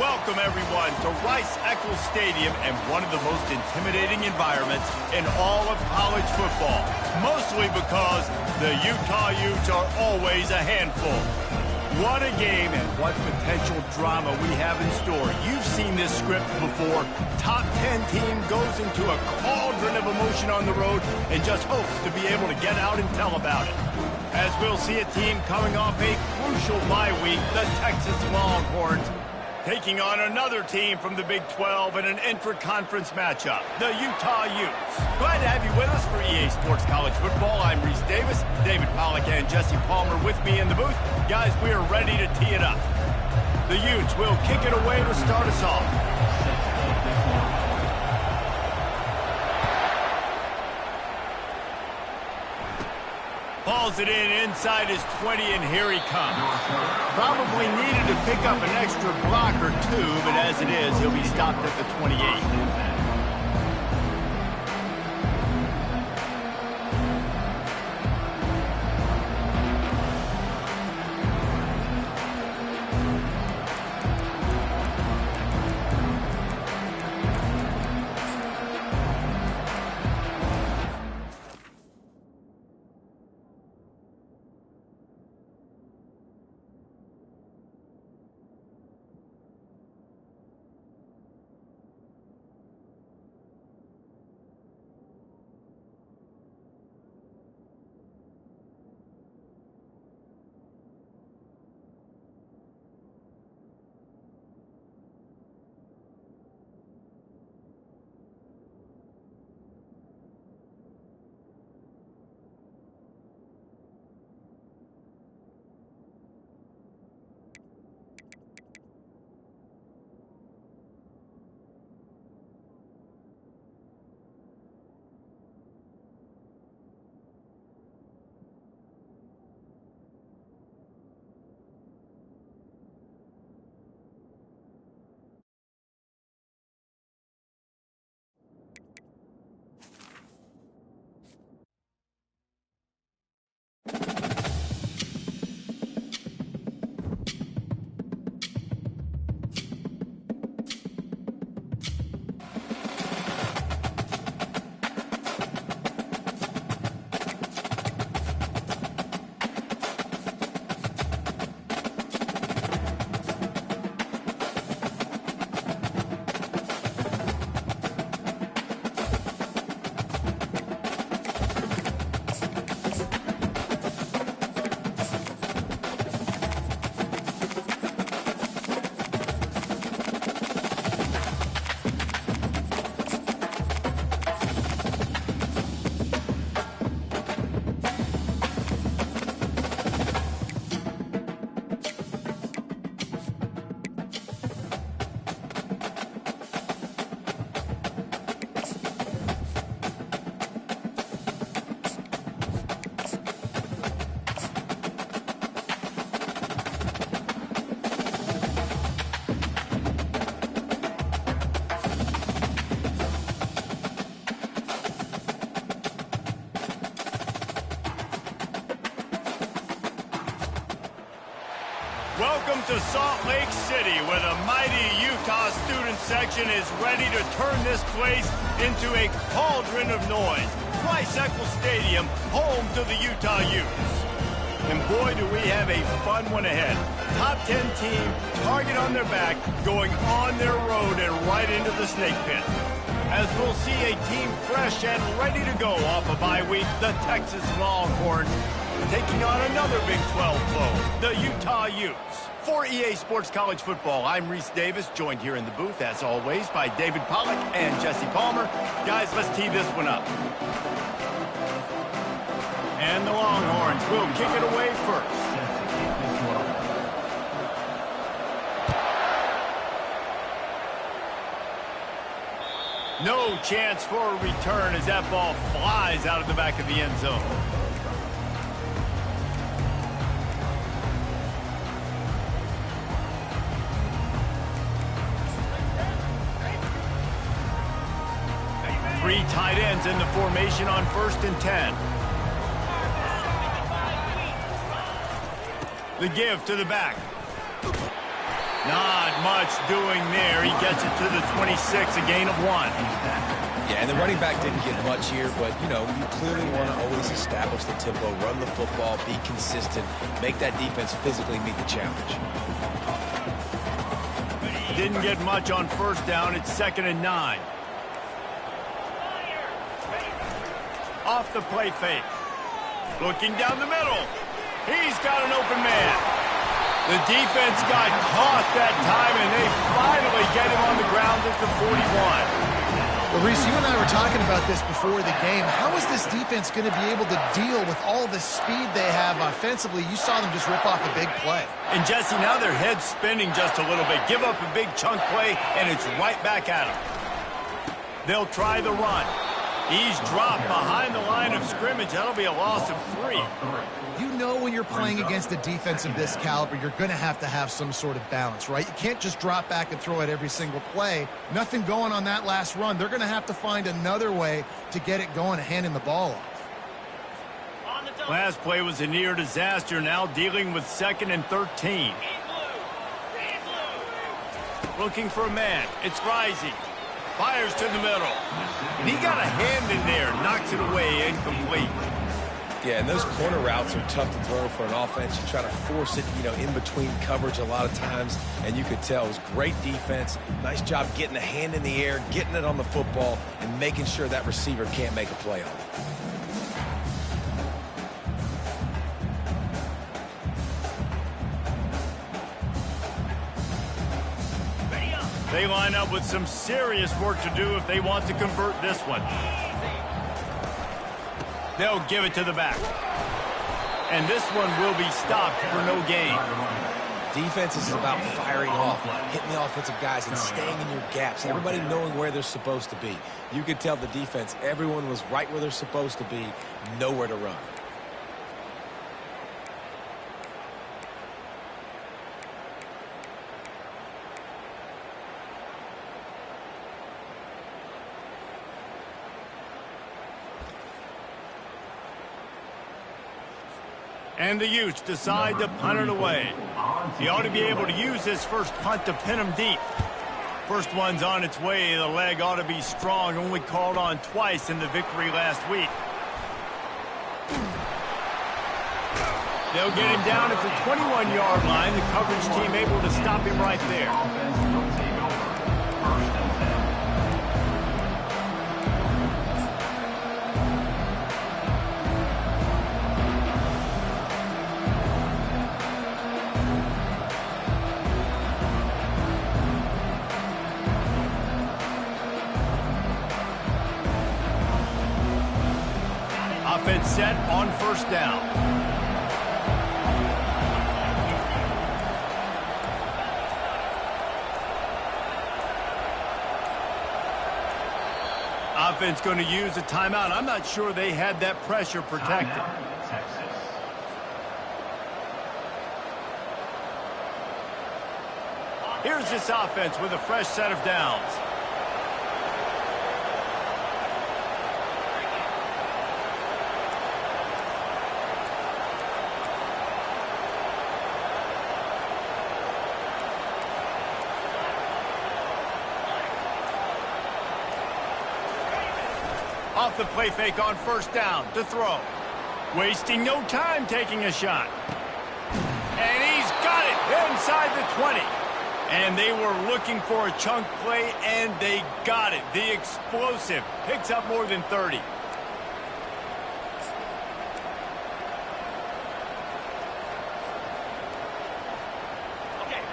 Welcome, everyone, to Rice-Eccles Stadium and one of the most intimidating environments in all of college football, mostly because the Utah Utes are always a handful. What a game and what potential drama we have in store. You've seen this script before. Top 10 team goes into a cauldron of emotion on the road and just hopes to be able to get out and tell about it. As we'll see a team coming off a crucial bye week, the Texas Longhorns, taking on another team from the Big 12 in an intra-conference matchup, the Utah Utes. Glad to have you with us for EA Sports College Football. I'm Reese Davis, David Pollack and Jesse Palmer with me in the booth. Guys, we are ready to tee it up. The Utes will kick it away to start us off. Hauls it in inside his 20, and here he comes. Probably needed to pick up an extra block or two, but as it is, he'll be stopped at the 28. Welcome to Salt Lake City, where the mighty Utah student section is ready to turn this place into a cauldron of noise. Rice-Eccles Stadium, home to the Utah Utes. And boy, do we have a fun one ahead. Top 10 team, target on their back, going on their road and right into the snake pit. As we'll see a team fresh and ready to go off a bye week, the Texas Longhorns, taking on another Big 12 foe, the Utah Utes. For EA Sports College Football, I'm Reese Davis, joined here in the booth, as always, by David Pollack and Jesse Palmer. Guys, let's tee this one up. And the Longhorns will kick it away first. No chance for a return as that ball flies out of the back of the end zone. Three tight ends in the formation on 1st and 10. The give to the back. Not much doing there. He gets it to the 26, a gain of 1. Yeah, and the running back didn't get much here, but, you know, you clearly want to always establish the tempo, run the football, be consistent, make that defense physically meet the challenge. Didn't get much on first down. It's 2nd and 9. Off the play fake. Looking down the middle. He's got an open man. The defense got caught that time, and they finally get him on the ground at the 41. Well, Reese, you and I were talking about this before the game. How is this defense going to be able to deal with all the speed they have offensively? You saw them just rip off a big play. And, Jesse, now their head's spinning just a little bit. Give up a big chunk play, and it's right back at them. They'll try the run. He's dropped behind the line of scrimmage. That'll be a loss of 3. You know when you're playing against a defense of this caliber, you're going to have some sort of balance, right? You can't just drop back and throw it every single play. Nothing going on that last run. They're going to have to find another way to get it going and handing the ball off. Last play was a near disaster. Now dealing with 2nd and 13. Looking for a man. It's Rising. Fires to the middle. And he got a hand in there. Knocks it away. Incomplete. Yeah, and those corner routes are tough to throw for an offense. You try to force it, you know, in between coverage a lot of times, and you could tell it was great defense. Nice job getting the hand in the air, getting it on the football, and making sure that receiver can't make a play on it. They line up with some serious work to do if they want to convert this one. They'll give it to the back. And this one will be stopped for no gain. Defense is about firing off, hitting the offensive guys and staying in your gaps. Everybody knowing where they're supposed to be. You could tell the defense, everyone was right where they're supposed to be, nowhere to run. And the Utes decide to punt it away. He ought to be able to use this first punt to pin him deep. First one's on its way. The leg ought to be strong. Only called on twice in the victory last week. They'll get him down at the 21-yard line. The coverage team able to stop him right there. Offense set on first down. Offense going to use a timeout. I'm not sure they had that pressure protected. Here's this offense with a fresh set of downs. Off the play fake on first down to throw. Wasting no time taking a shot. And he's got it inside the 20. And they were looking for a chunk play, and they got it. The explosive picks up more than 30.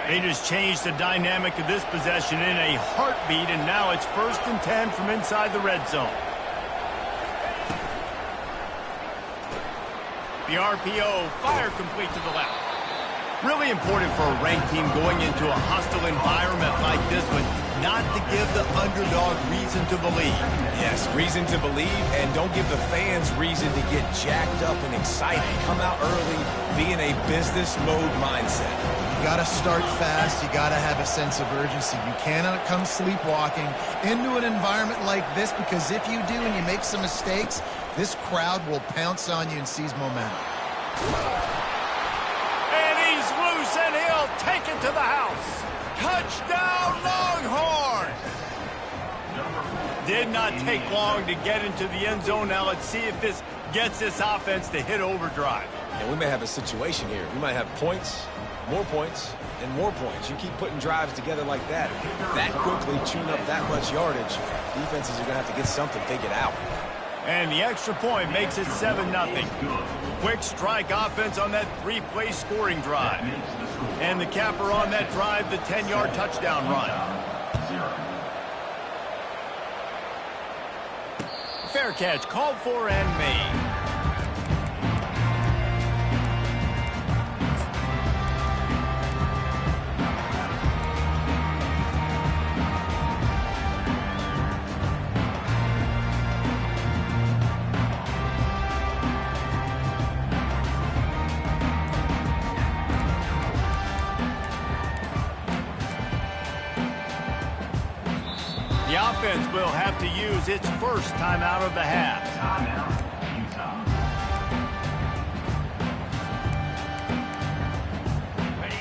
They just changed the dynamic of this possession in a heartbeat, and now it's 1st and 10 from inside the red zone. The RPO, fire complete to the left. Really important for a ranked team going into a hostile environment like this one, not to give the underdog reason to believe. Yes, reason to believe, and don't give the fans reason to get jacked up and excited. Come out early, be in a business mode mindset. You got to start fast. You got to have a sense of urgency. You cannot come sleepwalking into an environment like this, because if you do and you make some mistakes, this crowd will pounce on you and seize momentum. And he's loose, and he'll take it to the house. Touchdown, Longhorns! Did not take long to get into the end zone. Now let's see if this gets this offense to hit overdrive. And we may have a situation here. We might have points, and more points. You keep putting drives together like that quickly, chewing up that much yardage, defenses are going to have to get something figured out. And the extra point makes it 7-0. Quick strike offense on that 3-play scoring drive. And the capper on that drive, the 10-yard touchdown run. Fair catch called for and made. The offense will have to use its first timeout of the half.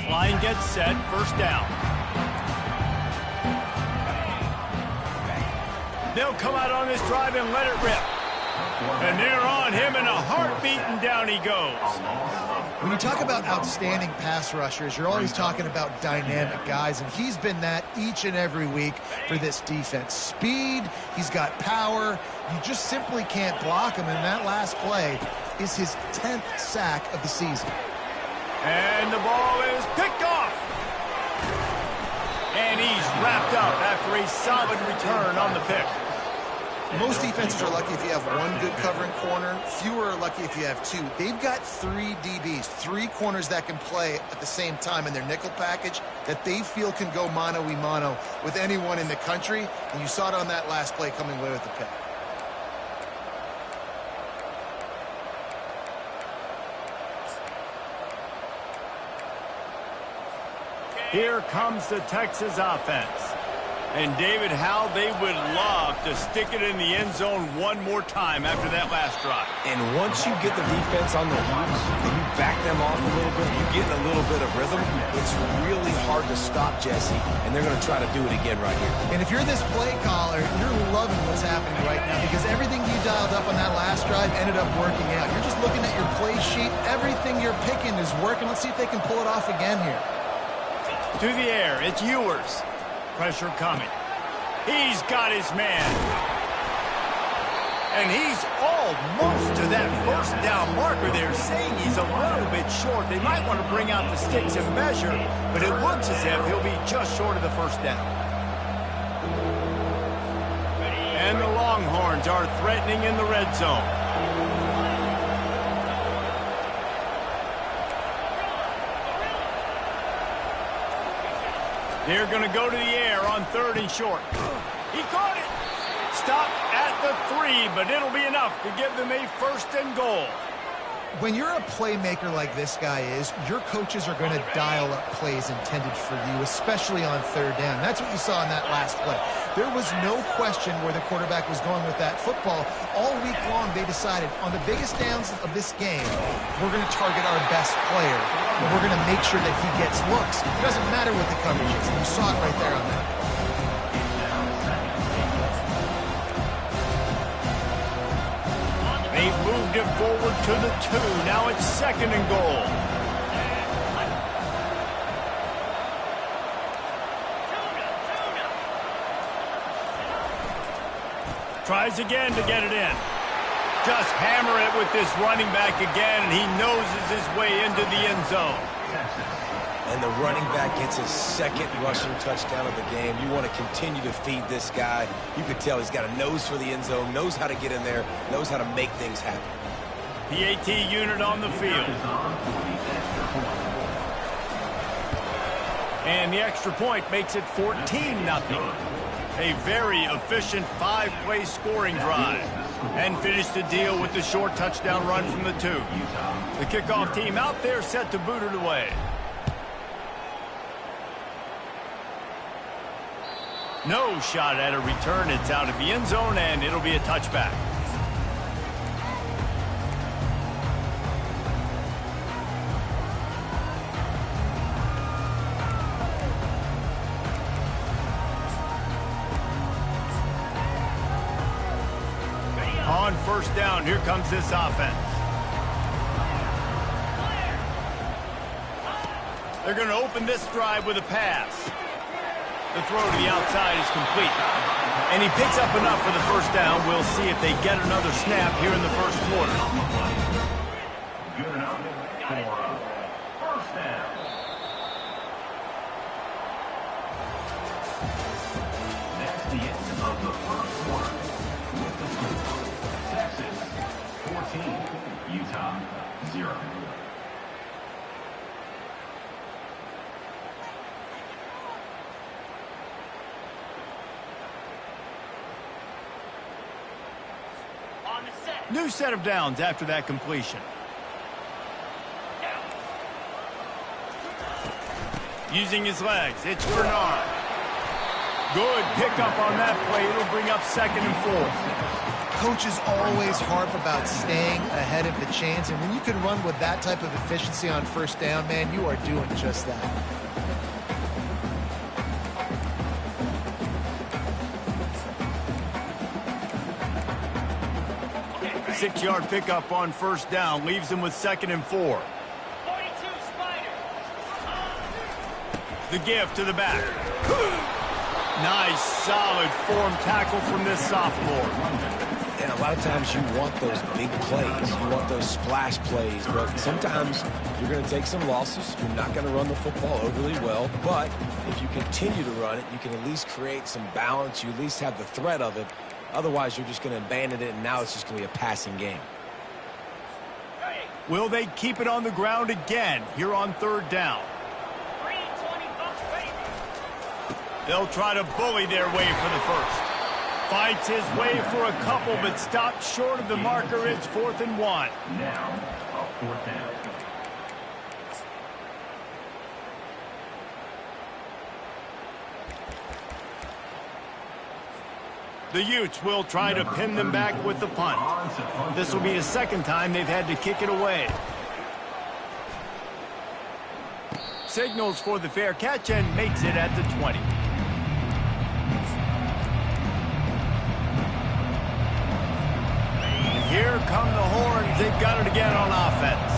Line gets set, first down. They'll come out on this drive and let it rip. And they're on him in a heartbeat, and down he goes. When you talk about outstanding pass rushers, you're always talking about dynamic guys, and he's been that each and every week for this defense. Speed, he's got power. You just simply can't block him, and that last play is his 10th sack of the season. And the ball is picked off. And he's wrapped up after a solid return on the pick. Most defenses are lucky if you have one good covering corner. Fewer are lucky if you have two. They've got 3 DBs, 3 corners that can play at the same time in their nickel package that they feel can go mano-a-mano with anyone in the country. And you saw it on that last play coming away with the pick. Here comes the Texas offense. And David, how they would love to stick it in the end zone one more time after that last drive. And once you get the defense on their heels and you back them off a little bit, you get in a little bit of rhythm, it's really hard to stop Jesse, and they're going to try to do it again right here. And if you're this play caller, you're loving what's happening right now because everything you dialed up on that last drive ended up working out. You're just looking at your play sheet. Everything you're picking is working. Let's see if they can pull it off again here. To the air, it's Ewers. Pressure coming. He's got his man. And he's almost to that first down marker. They're saying he's a little bit short. They might want to bring out the sticks and measure, but it looks as if he'll be just short of the first down. And the Longhorns are threatening in the red zone. They're going to go to the air on 3rd and short. He caught it. Stopped at the 3, but it'll be enough to give them a 1st and goal. When you're a playmaker like this guy is, your coaches are going to dial up plays intended for you, especially on 3rd down. That's what you saw in that last play. There was no question where the quarterback was going with that football. All week long, they decided on the biggest downs of this game, we're going to target our best player, and we're going to make sure that he gets looks. It doesn't matter what the coverage is. You saw it right there on that. They've moved it forward to the 2. Now it's 2nd and goal. Tries again to get it in. Just hammer it with this running back again, and he noses his way into the end zone. And the running back gets his 2nd rushing touchdown of the game. You want to continue to feed this guy. You could tell he's got a nose for the end zone, knows how to get in there, knows how to make things happen. PAT unit on the field. And the extra point makes it 14-0. A very efficient 5-play scoring drive. And finished the deal with the short touchdown run from the 2. The kickoff team out there set to boot it away. No shot at a return. It's out of the end zone, and it'll be a touchback. on first down. Here comes this offense. They're going to open this drive with a pass. The throw to the outside is complete. And he picks up enough for the first down. We'll see if they get another snap here in the first quarter. Good enough for first down. That's the end of the first quarter. With the score, Texas 14, Utah 0. New set of downs after that completion. Using his legs, it's Bernard. Good pickup on that play. It'll bring up 2nd and 4. Coaches always harp about staying ahead of the chains, and when you can run with that type of efficiency on first down, man, you are doing just that. Six-yard pickup on first down leaves him with 2nd and 4. 42 Spider. The give to the back. Nice, solid form tackle from this sophomore. And a lot of times you want those big plays. You want those splash plays. But sometimes you're going to take some losses. You're not going to run the football overly well. But if you continue to run it, you can at least create some balance. You at least have the threat of it. Otherwise, you're just going to abandon it, and now it's just going to be a passing game. Will they keep it on the ground again here on 3rd down? They'll try to bully their way for the first. Fights his way for a couple, but stopped short of the marker. It's 4th and 1. Now, a 4th down. The Utes will try to pin them back with the punt. This will be the 2nd time they've had to kick it away. Signals for the fair catch and makes it at the 20. And here come the horns. They've got it again on offense.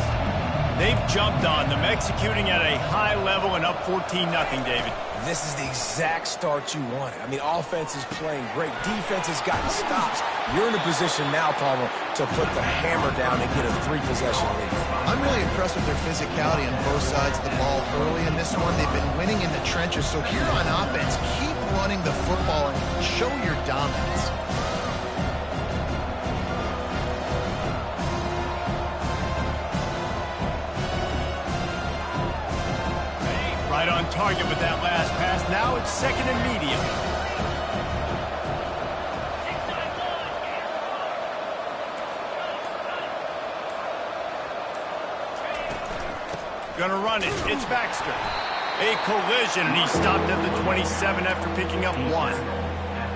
They've jumped on them, executing at a high level and up 14-0, David. This is the exact start you wanted. I mean, offense is playing great. Defense has gotten stops. You're in a position now, Palmer, to put the hammer down and get a 3-possession lead. I'm really impressed with their physicality on both sides of the ball early in this one. They've been winning in the trenches. So here on offense, keep running the football and show your dominance. Right on target with that last pass. Now it's 2nd and medium. Gonna run it. It's Baxter. A collision, and he stopped at the 27 after picking up 1.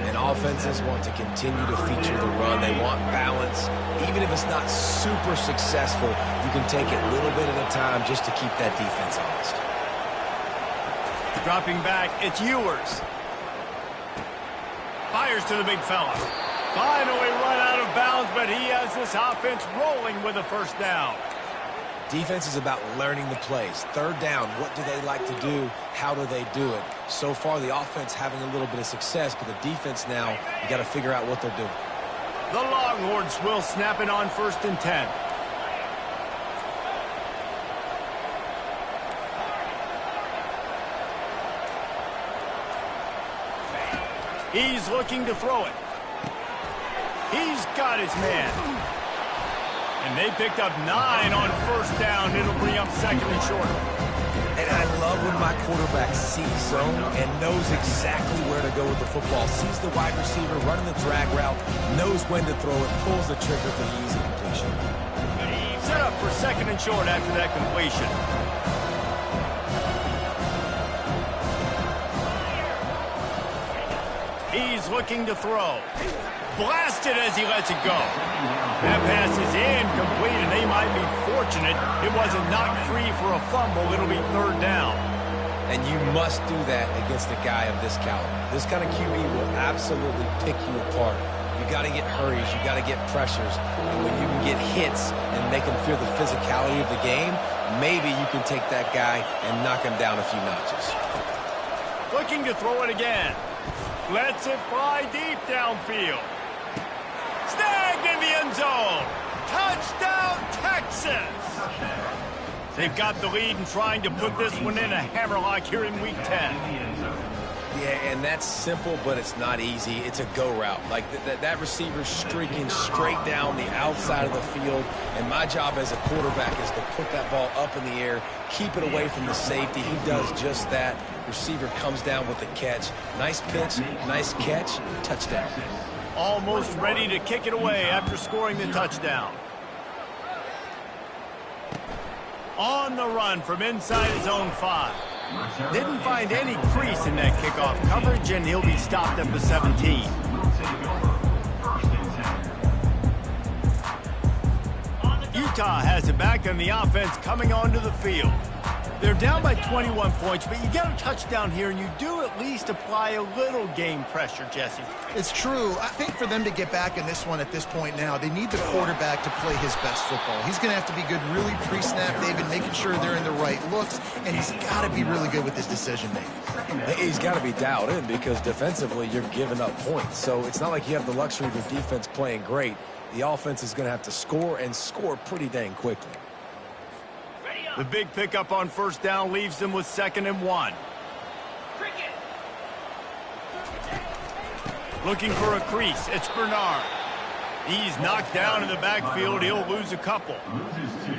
And offenses want to continue to feature the run. They want balance. Even if it's not super successful, you can take it little bit at a time just to keep that defense honest. Dropping back, it's Ewers. Fires to the big fella. Finally run out of bounds, but he has this offense rolling with a first down. Defense is about learning the plays. 3rd down, what do they like to do? How do they do it? So far, the offense having a little bit of success, but the defense now, you got to figure out what they're doing. The Longhorns will snap it on 1st and 10. He's looking to throw it. He's got his man. And they picked up 9 on first down. It'll bring up 2nd and short. And I love when my quarterback sees zone and knows exactly where to go with the football. Sees the wide receiver running the drag route, knows when to throw it, pulls the trigger for the easy completion. Set up for 2nd and short after that completion. He's looking to throw. Blasted as he lets it go. That pass is incomplete, and they might be fortunate it wasn't knocked free for a fumble. It'll be 3rd down. And you must do that against a guy of this caliber. This kind of QB will absolutely pick you apart. You got to get hurries. You got to get pressures. And when you can get hits and make them feel the physicality of the game, maybe you can take that guy and knock him down a few notches. Looking to throw it again. Lets it fly deep downfield. Snagged in the end zone. Touchdown, Texas! They've got the lead and trying to put this one in a hammerlock here in Week 10. Yeah, and that's simple, but it's not easy. It's a go route. Like that receiver's streaking straight down the outside of the field, and my job as a quarterback is to put that ball up in the air, keep it away from the safety. He does just that. Receiver comes down with the catch. Nice pitch, nice catch, touchdown. Almost ready to kick it away after scoring the touchdown. On the run from inside his own 5. Didn't find any crease in that kickoff coverage, and he'll be stopped at the 17. Utah has it back, and the offense coming onto the field. They're down by 21 points, but you get a touchdown here, and you do at least apply a little game pressure, Jesse. It's true. I think for them to get back in this one at this point now, they need the quarterback to play his best football. He's going to have to be good really pre-snap, David, making sure they're in the right looks, and he's got to be really good with his decision-making. He's got to be dialed in because defensively you're giving up points. So it's not like you have the luxury of your defense playing great. The offense is going to have to score and score pretty dang quickly. The big pickup on first down leaves them with 2nd and 1. Looking for a crease. It's Bernard. He's knocked down in the backfield. He'll lose a couple.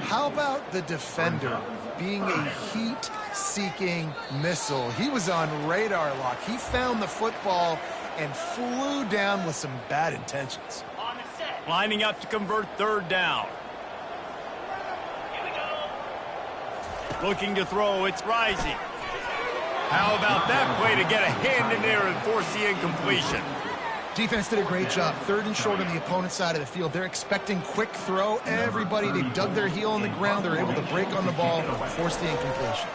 How about the defender being a heat-seeking missile? He was on radar lock. He found the football and flew down with some bad intentions. Lining up to convert 3rd down. Looking to throw, it's Rising. How about that play to get a hand in there and force the incompletion? Defense did a great job. 3rd and short on the opponent's side of the field. They're expecting quick throw. Everybody, they dug their heel on the ground. They're able to break on the ball, force the incompletion.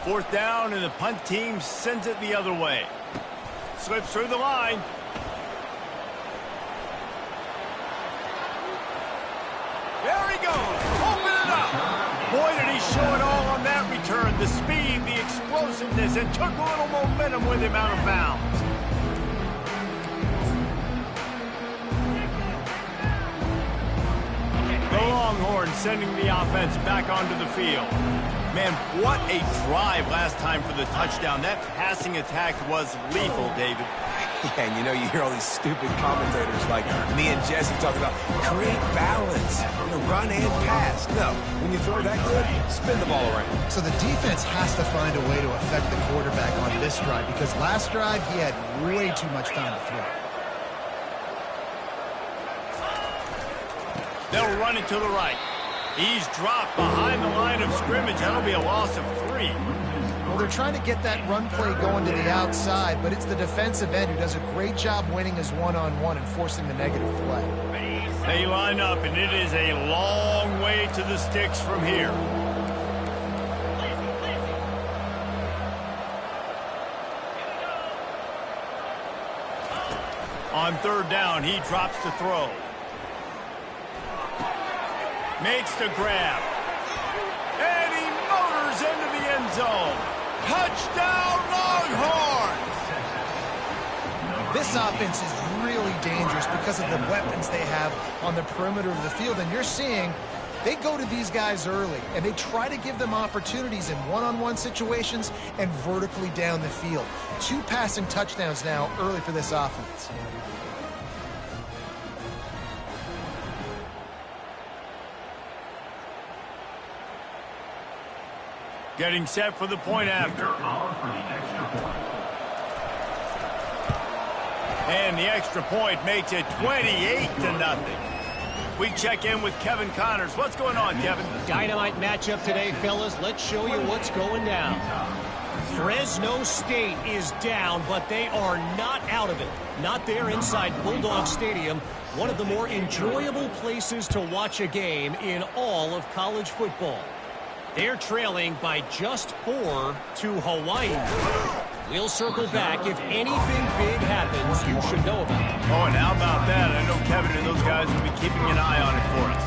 4th down, and the punt team sends it the other way. Slips through the line. There he goes. Open it up. Boy, did he show it all on that return. The speed, the explosiveness, and took a little momentum with him out of bounds. The Longhorns sending the offense back onto the field. Man, what a drive last time for the touchdown. That passing attack was lethal, David. Yeah, and you hear all these stupid commentators like me and Jesse talking about create balance, run and pass. No, when you throw that good, spin the ball around. So the defense has to find a way to affect the quarterback on this drive because last drive he had way too much time to throw. They'll run it to the right. He's dropped behind the line of scrimmage. That'll be a loss of 3. Well, they're trying to get that run play going to the outside, but it's the defensive end who does a great job winning his one-on-one and forcing the negative play. They line up, and it is a long way to the sticks from here. On 3rd down, he drops to throw. Makes the grab. And he motors into the end zone. Touchdown, Longhorns! This offense is really dangerous because of the weapons they have on the perimeter of the field. And you're seeing they go to these guys early, and they try to give them opportunities in one-on-one situations and vertically down the field. 2 passing touchdowns now early for this offense. Getting set for the point after. And the extra point makes it 28-0. We check in with Kevin Connors. What's going on, Kevin? Dynamite matchup today, fellas. Let's show you what's going down. Fresno State is down, but they are not out of it. Not there inside Bulldog Stadium, one of the more enjoyable places to watch a game in all of college football. They're trailing by just 4 to Hawaii. We'll circle back. If anything big happens, you should know about it. Oh, and how about that? I know Kevin and those guys will be keeping an eye on it for us.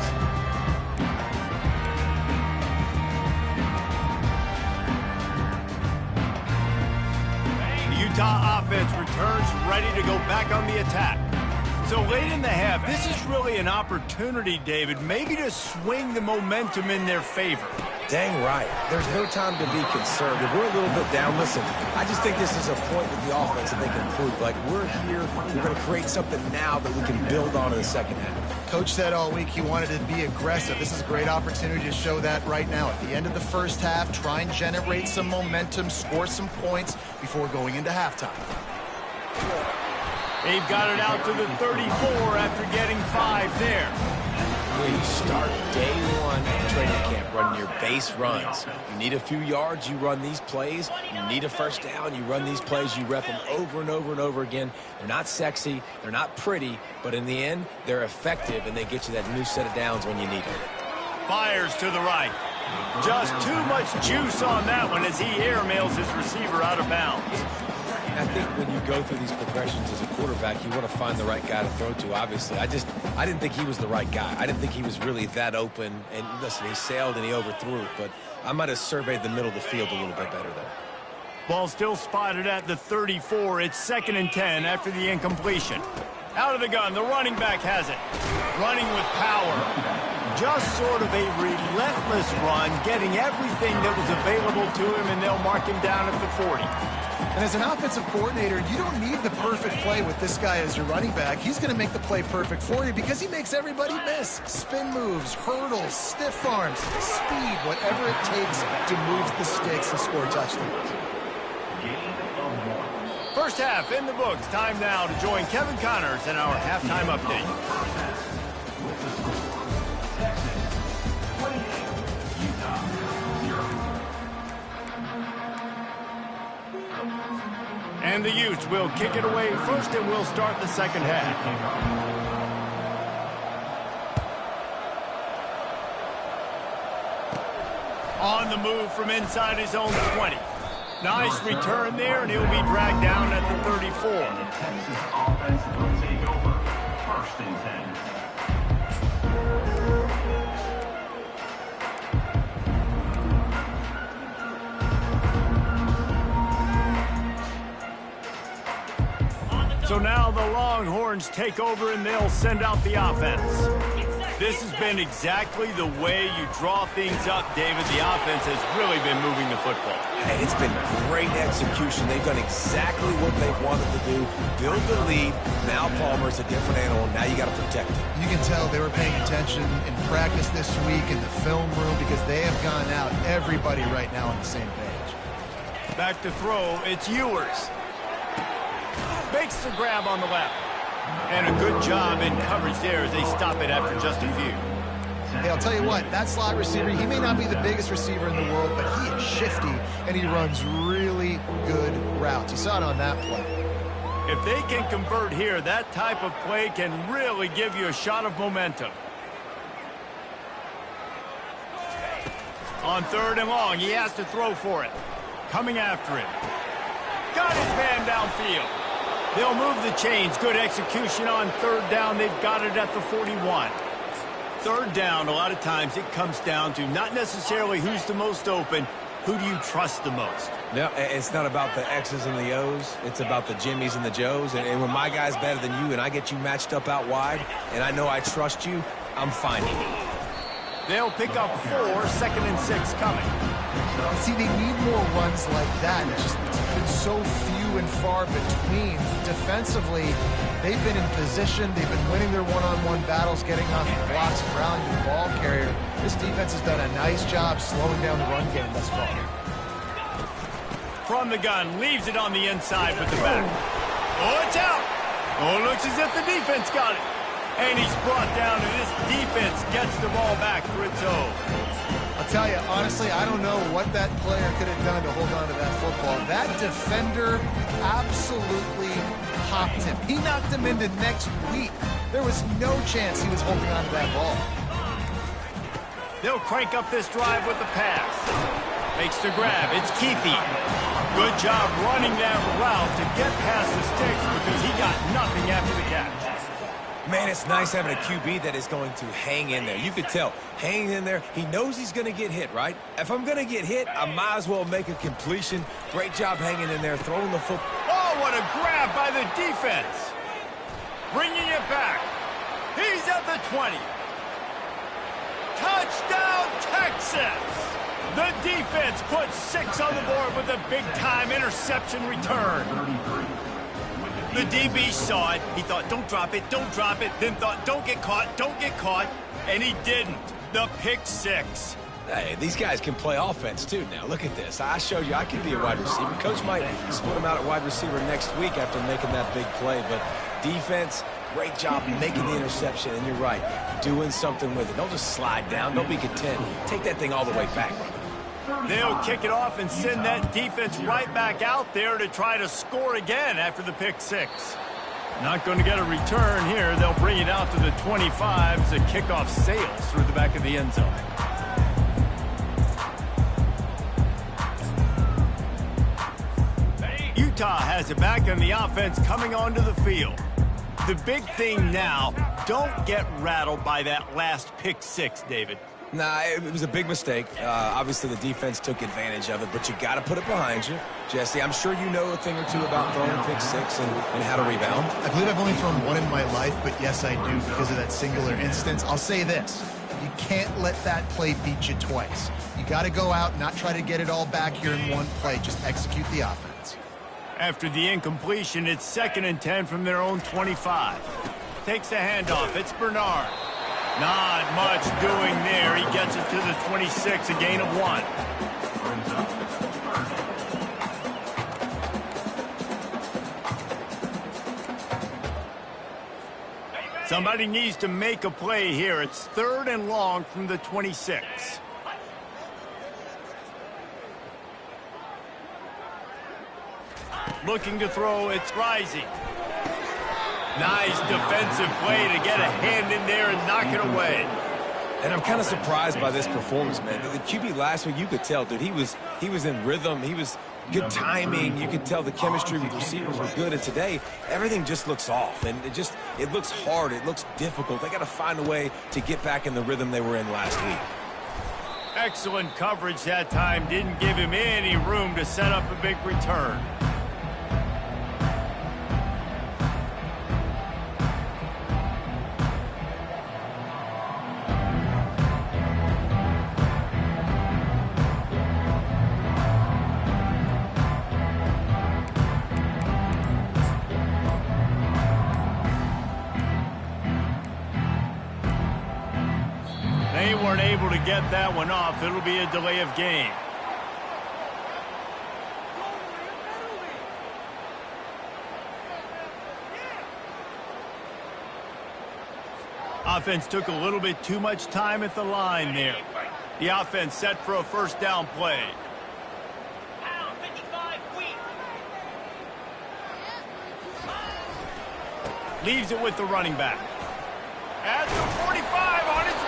The Utah offense returns ready to go back on the attack. So late in the half, this is really an opportunity, David, maybe to swing the momentum in their favor. Dang right. There's no time to be conservative. We're a little bit down. Listen, I just think this is a point with the offense that they can improve. Like, we're here, we're going to create something now that we can build on in the second half. Coach said all week he wanted to be aggressive. This is a great opportunity to show that right now. At the end of the first half, try and generate some momentum, score some points before going into halftime. They've got it out to the 34 after getting 5 there. When you start day one of training camp running your base runs, you need a few yards, you run these plays. You need a first down, you run these plays, you rep them over and over and over again. They're not sexy, they're not pretty, but in the end, they're effective, and they get you that new set of downs when you need them. Fires to the right. Just too much juice on that one as he airmails his receiver out of bounds. I think when you go through these progressions as a quarterback, you want to find the right guy to throw to, obviously. I didn't think he was the right guy. I didn't think he was really that open. And listen, he sailed and he overthrew it, but I might have surveyed the middle of the field a little bit better there. Ball still spotted at the 34. It's 2nd and 10 after the incompletion. Out of the gun, the running back has it. Running with power. Just sort of a relentless run, getting everything that was available to him, and they'll mark him down at the 40. And as an offensive coordinator, you don't need the perfect play with this guy as your running back. He's going to make the play perfect for you because he makes everybody miss. Spin moves, hurdles, stiff arms, speed, whatever it takes to move the sticks and score touchdowns. First half in the books. Time now to join Kevin Connors in our halftime update. And the Utes will kick it away first, and we'll start the second half. On the move from inside his own 20. Nice return there, and he'll be dragged down at the 34. Texas offense will take over. 1st and 10. So now the Longhorns take over, and they'll send out the offense. This has been exactly the way you draw things up, David. The offense has really been moving the football. Hey, it's been great execution. They've done exactly what they've wanted to do. Build the lead. Now Palmer's a different animal. Now you got to protect him. You can tell they were paying attention in practice this week in the film room because they have gone out, everybody right now on the same page. Back to throw, it's Ewers. Makes the grab on the left. And a good job in coverage there as they stop it after just a few. Hey, I'll tell you what, that slot receiver, he may not be the biggest receiver in the world, but he is shifty, and he runs really good routes. You saw it on that play. If they can convert here, that type of play can really give you a shot of momentum. On 3rd and long, he has to throw for it. Coming after him. Got his man downfield. They'll move the chains. Good execution on 3rd down. They've got it at the 41. 3rd down, a lot of times it comes down to not necessarily who's the most open, who do you trust the most? No, it's not about the X's and the O's. It's about the Jimmys and the Joes. And when my guy's better than you and I get you matched up out wide and I know I trust you, I'm finding you. They'll pick up 4, 2nd and 6 coming. See, they need more runs like that. It's just been so few and far between. Defensively, they've been in position. They've been winning their one-on-one battles, getting off the blocks, rallying the ball carrier. This defense has done a nice job slowing down the run game thus far. From the gun, leaves it on the inside with the back. Oh, it's out. Oh, looks as if the defense got it. And he's brought down, and this defense gets the ball back for its own. I'll tell you, honestly, I don't know what that player could have done to hold on to that football. That defender absolutely popped him. He knocked him into next week. There was no chance he was holding on to that ball. They'll crank up this drive with the pass. Makes the grab. It's Keithy. Good job running that route to get past the sticks because he got nothing after the catch. Man, it's nice having a QB that is going to hang in there. You could tell, hanging in there, he knows he's going to get hit, right? If I'm going to get hit, I might as well make a completion. Great job hanging in there, throwing the football. Oh, what a grab by the defense. Bringing it back. He's at the 20. Touchdown, Texas! The defense puts 6 on the board with a big-time interception return. The DB saw it. He thought, don't drop it, then thought, don't get caught, and he didn't. The pick 6. Hey, these guys can play offense, too, now. Look at this. I showed you I can be a wide receiver. Coach might split him out at wide receiver next week after making that big play, but defense, great job making the interception, and you're right, doing something with it. Don't just slide down. Don't be content. Take that thing all the way back. They'll kick it off and send that defense right back out there to try to score again after the pick 6. Not going to get a return here. They'll bring it out to the 25 as the kickoff sails through the back of the end zone. Utah has it back and the offense coming onto the field. The big thing now, don't get rattled by that last pick 6, David. Nah, it was a big mistake. Obviously, the defense took advantage of it, but you got to put it behind you. Jesse, I'm sure you know a thing or two about throwing a pick 6 and how to rebound. I believe I've only thrown one in my life, but yes, I do because of that singular instance. I'll say this. You can't let that play beat you twice. You got to go out and not try to get it all back here in one play. Just execute the offense. After the incompletion, it's 2nd and 10 from their own 25. Takes the handoff. It's Bernard. Not much doing there. He gets it to the 26, a gain of 1. Somebody needs to make a play here. It's 3rd and long from the 26. Looking to throw, it's Rising. Nice defensive play to get a hand in there and knock it away. And I'm kind of surprised by this performance, man. The QB last week, you could tell, dude, he was in rhythm. He was good timing. You could tell the chemistry with receivers were good. And today, everything just looks off. And it looks hard. It looks difficult. They got to find a way to get back in the rhythm they were in last week. Excellent coverage that time. Didn't give him any room to set up a big return. They weren't able to get that one off. It'll be a delay of game. Offense took a little bit too much time at the line there. The offense set for a 1st down play. Pound 55 weak. Leaves it with the running back. At the 45 on its way.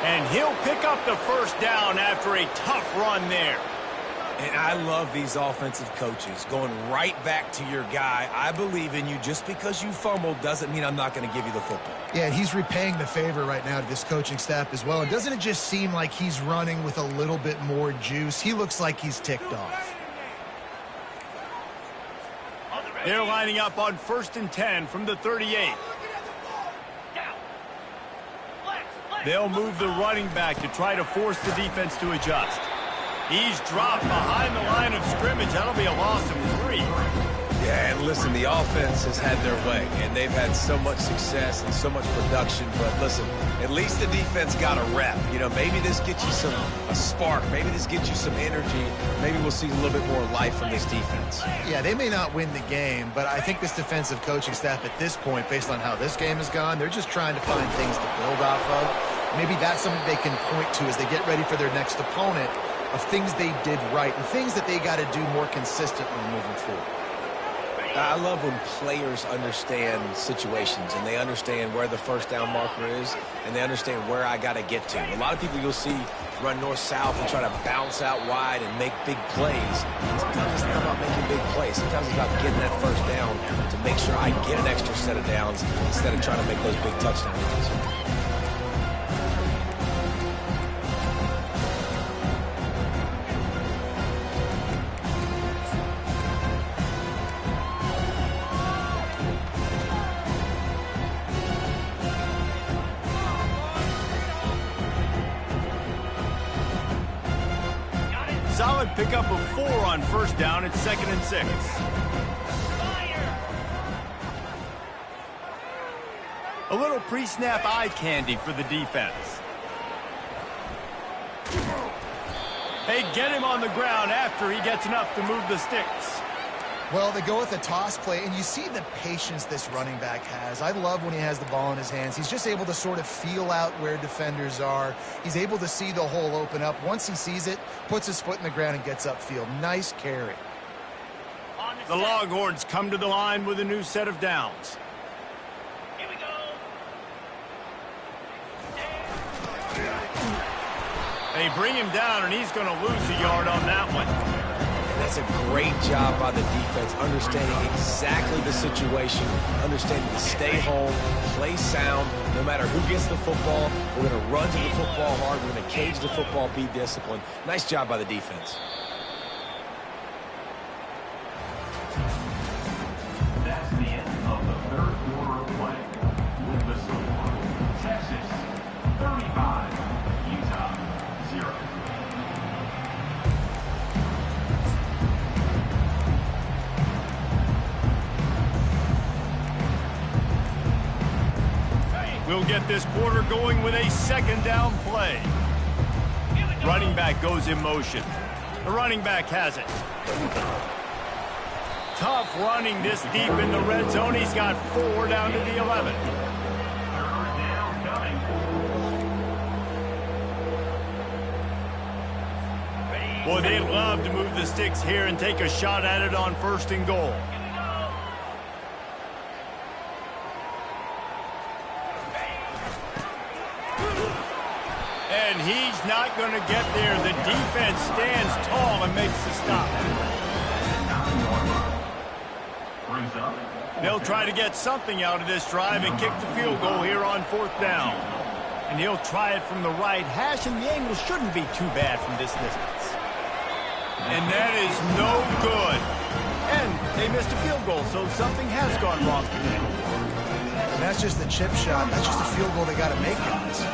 And he'll pick up the 1st down after a tough run there. And I love these offensive coaches going right back to your guy. I believe in you. Just because you fumbled doesn't mean I'm not going to give you the football. Yeah, and he's repaying the favor right now to this coaching staff as well. And doesn't it just seem like he's running with a little bit more juice? He looks like he's ticked off. They're lining up on 1st and 10 from the 38. They'll move the running back to try to force the defense to adjust. He's dropped behind the line of scrimmage. That'll be a loss of 3. Yeah, and listen, the offense has had their way, and they've had so much success and so much production. But listen, at least the defense got a rep. You know, maybe this gets you a spark. Maybe this gets you some energy. Maybe we'll see a little bit more life from this defense. Yeah, they may not win the game, but I think this defensive coaching staff at this point, based on how this game has gone, they're just trying to find things to build off of. Maybe that's something they can point to as they get ready for their next opponent, of things they did right and things that they got to do more consistently moving forward. I love when players understand situations and they understand where the first down marker is and they understand where I got to get to. A lot of people you'll see run north-south and try to bounce out wide and make big plays. Sometimes it's not about making big plays. Sometimes it's about getting that first down to make sure I get an extra set of downs instead of trying to make those big touchdown runs. Solid pickup of 4 on first down. It's 2nd and 6. A little pre-snap eye candy for the defense. They get him on the ground after he gets enough to move the sticks. Well, they go with a toss play, and you see the patience this running back has. I love when he has the ball in his hands. He's just able to sort of feel out where defenders are. He's able to see the hole open up. Once he sees it, puts his foot in the ground and gets upfield. Nice carry. The Longhorns come to the line with a new set of downs. Here we go. They bring him down, and he's going to lose a yard on that one. That's a great job by the defense, understanding exactly the situation, understanding to stay home, play sound, no matter who gets the football. We're going to run to the football hard. We're going to cage the football, be disciplined. Nice job by the defense. That's the end of the third quarter of play. With the score, Texas 35, Utah 0. We'll get this quarter going with a 2nd down play. Running back goes in motion. The running back has it. Tough running this deep in the red zone. He's got 4 down to the 11. Third down coming. Boy, they love to move the sticks here and take a shot at it on 1st and goal. And he's not going to get there. The defense stands tall and makes the stop. Brings up. They'll try to get something out of this drive and kick the field goal here on 4th down. And he'll try it from the right hash, and the angle shouldn't be too bad from this distance. And that is no good. And they missed a field goal, so something has gone wrong today. And that's just the chip shot. That's just a field goal they got to make, guys.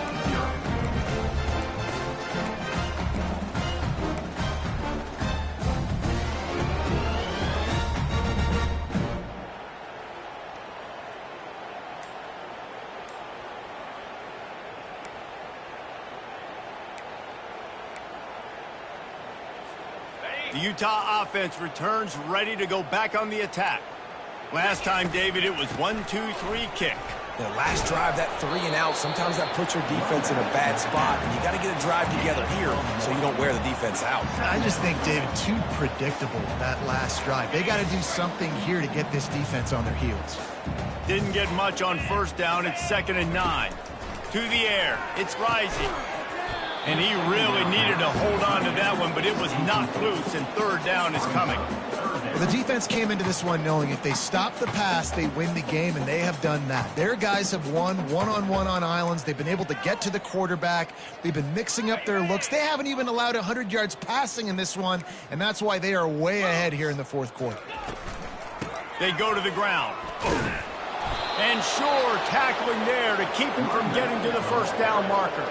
The Utah offense returns ready to go back on the attack. Last time, David, it was 1-2-3 kick. The last drive, that 3 and out, sometimes that puts your defense in a bad spot, and you got to get a drive together here so you don't wear the defense out. I just think, David, too predictable, that last drive. They got to do something here to get this defense on their heels. Didn't get much on 1st down. It's 2nd and 9. To the air. It's Rising. And he really needed to hold on to that one, but it was knocked loose, and 3rd down is coming. Well, the defense came into this one knowing if they stop the pass, they win the game, and they have done that. Their guys have won one-on-one on islands. They've been able to get to the quarterback. They've been mixing up their looks. They haven't even allowed 100 yards passing in this one, and that's why they are way ahead here in the 4th quarter. They go to the ground. And Shore tackling there to keep him from getting to the 1st down marker.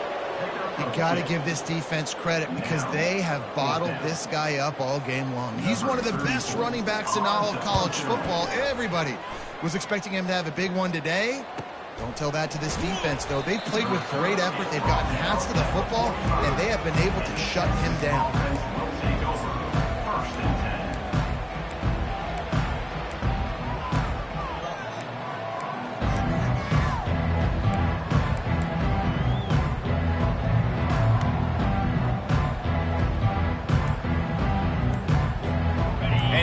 You got to give this defense credit because they have bottled this guy up all game long. He's one of the best running backs in all of college football. Everybody was expecting him to have a big one today. Don't tell that to this defense, though. They've played with great effort. They've gotten hats to the football, and they have been able to shut him down. Will take over 1st and 10.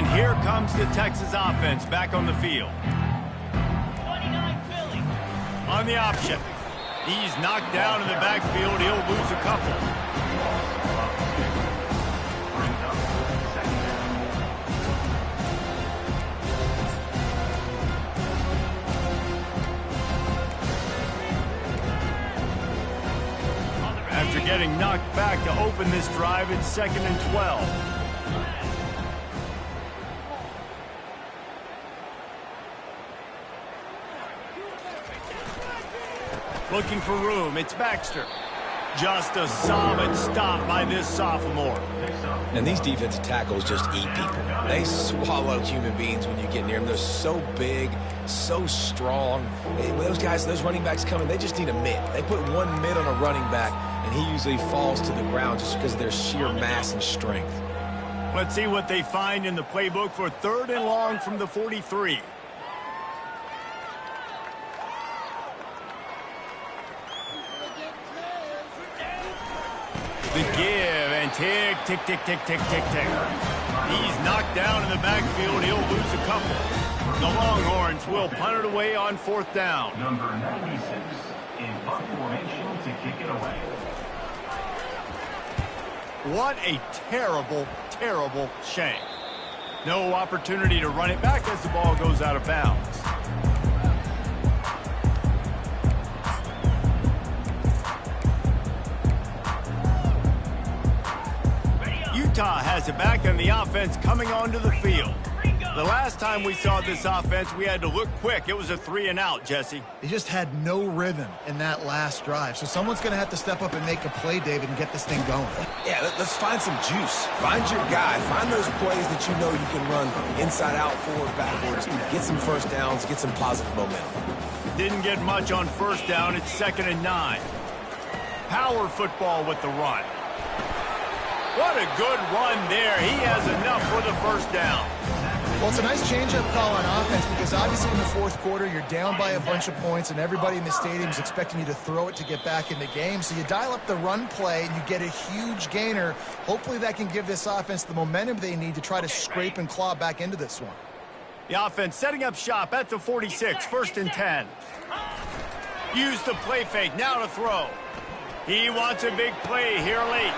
And here comes the Texas offense back on the field. 29 Philly. On the option. He's knocked down in the backfield. He'll lose a couple. After getting knocked back to open this drive, it's 2nd and 12. Looking for room, it's Baxter. Just a solid stop by this sophomore. And these defensive tackles just eat people. They swallow human beings when you get near them. They're so big, so strong. Those guys, those running backs coming, they just need a mitt. They put one mitt on a running back, and he usually falls to the ground just because of their sheer mass and strength. Let's see what they find in the playbook for 3rd and long from the 43. The give and tick, tick, tick, tick, tick, tick, tick. He's knocked down in the backfield. He'll lose a couple. The Longhorns will punt it away on 4th down. Number 96 in punt formation to kick it away. What a terrible, terrible shame. No opportunity to run it back as the ball goes out of bounds. Utah has it back on the offense coming onto the field. The last time we saw this offense, we had to look quick. It was a 3-and-out, Jesse. They just had no rhythm in that last drive. So someone's going to have to step up and make a play, David, and get this thing going. Yeah, let's find some juice. Find your guy. Find those plays that you know you can run inside out, forward, backwards. Get some first downs. Get some positive momentum. Didn't get much on 1st down. It's 2nd and 9. Power football with the run. What a good run there. He has enough for the 1st down. Well, it's a nice change-up call on offense because obviously in the 4th quarter, you're down by a bunch of points and everybody in the stadium is expecting you to throw it to get back in the game. So you dial up the run play and you get a huge gainer. Hopefully that can give this offense the momentum they need to try to scrape and claw back into this one. The offense setting up shop at the 46, 1st and 10. Use the play fake, now to throw. He wants a big play here late.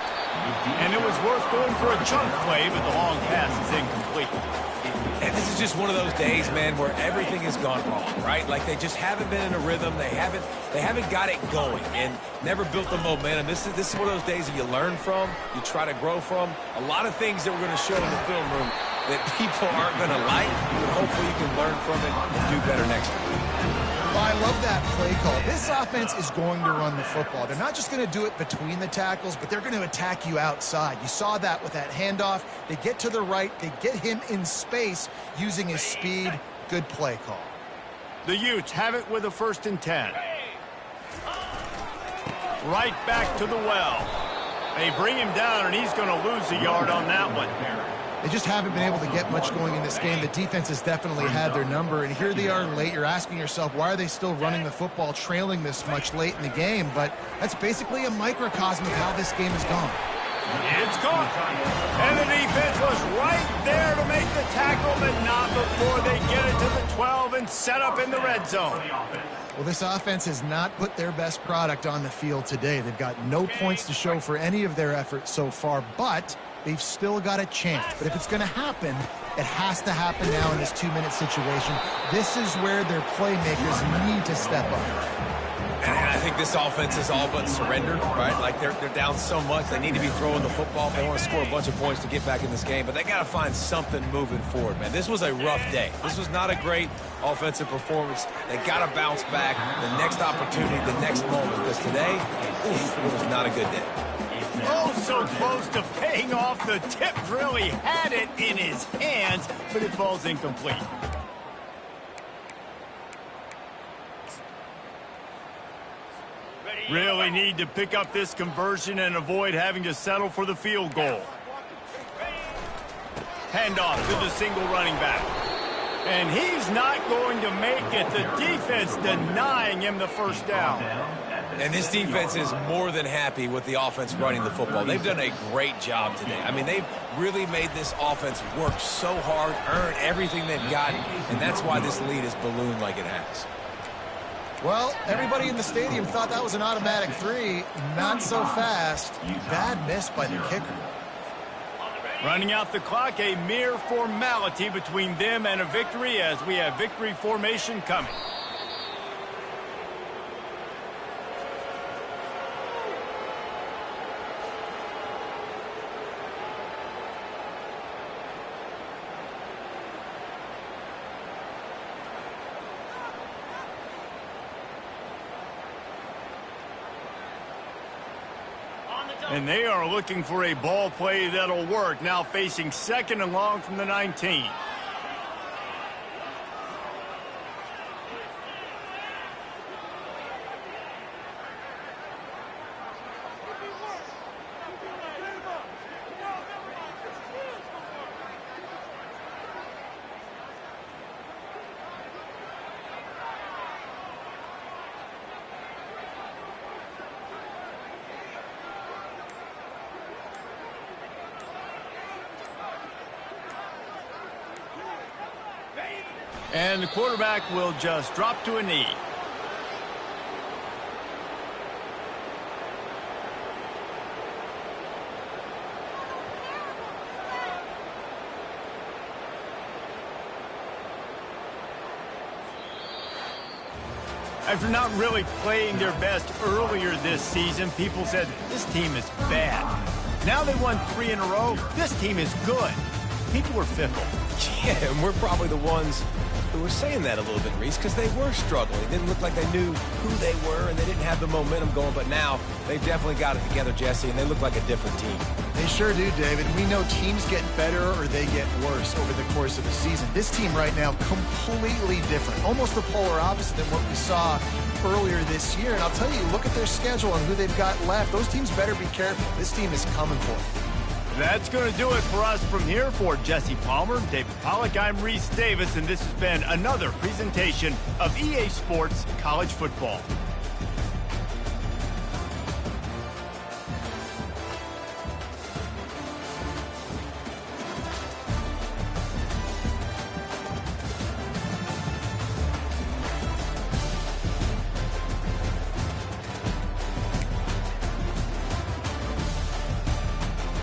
And it was worth going for a chunk play, but the long pass is incomplete. And this is just one of those days, man, where everything has gone wrong, right? Like they just haven't been in a rhythm. They haven't got it going and never built the momentum. This is one of those days that you learn from, you try to grow from. A lot of things that we're going to show in the film room that people aren't going to like, but hopefully you can learn from it and do better next time. Well, I love that play call. This offense is going to run the football. They're not just going to do it between the tackles, but they're going to attack you outside. You saw that with that handoff. They get to the right. They get him in space using his speed. Good play call. The Utes have it with a 1st and 10. Right back to the well. They bring him down, and he's going to lose a yard on that one. They just haven't been able to get much going in this game. The defense has definitely had their number, and here they are late. You're asking yourself, why are they still running the football, trailing this much late in the game? But that's basically a microcosm of how this game has gone. It's gone. And the defense was right there to make the tackle, but not before they get it to the 12 and set up in the red zone. Well, this offense has not put their best product on the field today. They've got no points to show for any of their efforts so far, but they've still got a chance. But if it's going to happen, it has to happen now in this 2-minute situation. This is where their playmakers need to step up. And I think this offense is all but surrendered, right? Like they're down so much, they need to be throwing the football. They want to score a bunch of points to get back in this game, but they got to find something moving forward, man. This was a rough day. This was not a great offensive performance. They got to bounce back the next opportunity, the next moment, because today, it was not a good day. Oh, so close to paying off. The tip really had it in his hands, but it falls incomplete. Really need to pick up this conversion and avoid having to settle for the field goal. Handoff to the single running back. And he's not going to make it. The defense denying him the 1st down. And this defense is more than happy with the offense running the football. They've done a great job today. I mean, they've really made this offense work so hard, earn everything they've gotten, and that's why this lead is ballooned like it has. Well, everybody in the stadium thought that was an automatic 3. Not so fast. Bad miss by the kicker. Running out the clock, a mere formality between them and a victory as we have victory formation coming. And they are looking for a ball play that'll work. Now facing 2nd and long from the 19. And the quarterback will just drop to a knee. After not really playing their best earlier this season, people said this team is bad. Now they won 3 in a row. This team is good. People are fickle. Yeah, and we're probably the ones who were saying that a little bit, Reese, because they were struggling. It didn't look like they knew who they were, and they didn't have the momentum going. But now they've definitely got it together, Jesse, and they look like a different team. They sure do, David. We know teams get better or they get worse over the course of the season. This team right now, completely different. Almost the polar opposite than what we saw earlier this year. And I'll tell you, look at their schedule and who they've got left. Those teams better be careful. This team is coming for them. That's going to do it for us from here. For Jesse Palmer, David Pollack, I'm Reese Davis, and this has been another presentation of EA Sports College Football.